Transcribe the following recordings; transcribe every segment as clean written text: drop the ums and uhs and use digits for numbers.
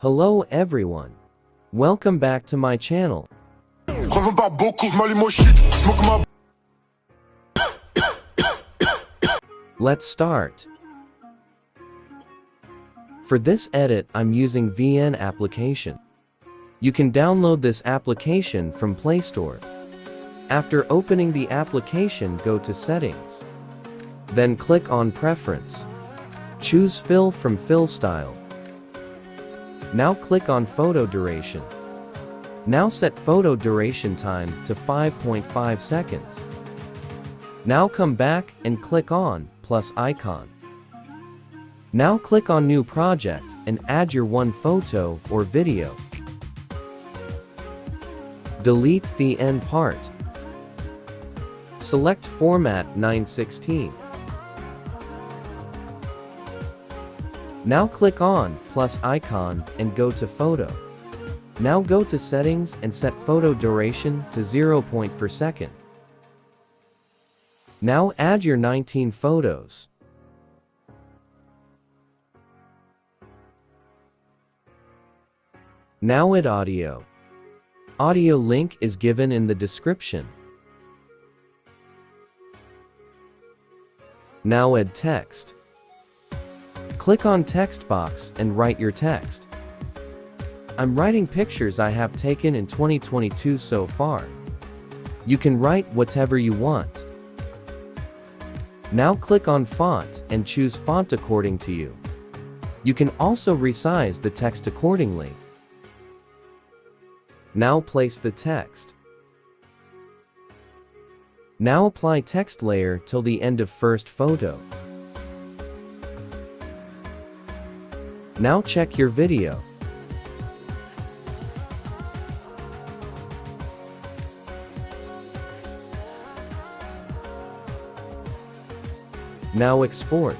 Hello everyone. Welcome back to my channel. Let's start. For this edit, I'm using VN application. You can download this application from Play Store. After opening the application, go to Settings. Then click on Preference. Choose Fill from Fill Style. Now click on Photo Duration. Now set photo duration time to 5.5 seconds. Now come back and click on plus icon. Now click on New Project and add your one photo or video. Delete the end part. Select Format 916. Now click on plus icon and go to Photo. Now go to Settings and set photo duration to 0 per second. Now add your 19 photos. Now add audio. Audio link is given in the description. Now add text. Click on text box and write your text. I'm writing pictures I have taken in 2022 so far. You can write whatever you want. Now click on Font and choose font according to you. You can also resize the text accordingly. Now place the text. Now apply text layer till the end of first photo. Now check your video. Now export.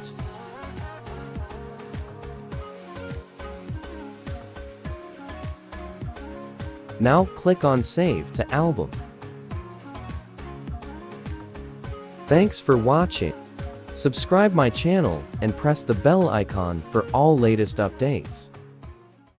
Now click on Save to Album. Thanks for watching. Subscribe my channel and press the bell icon for all latest updates.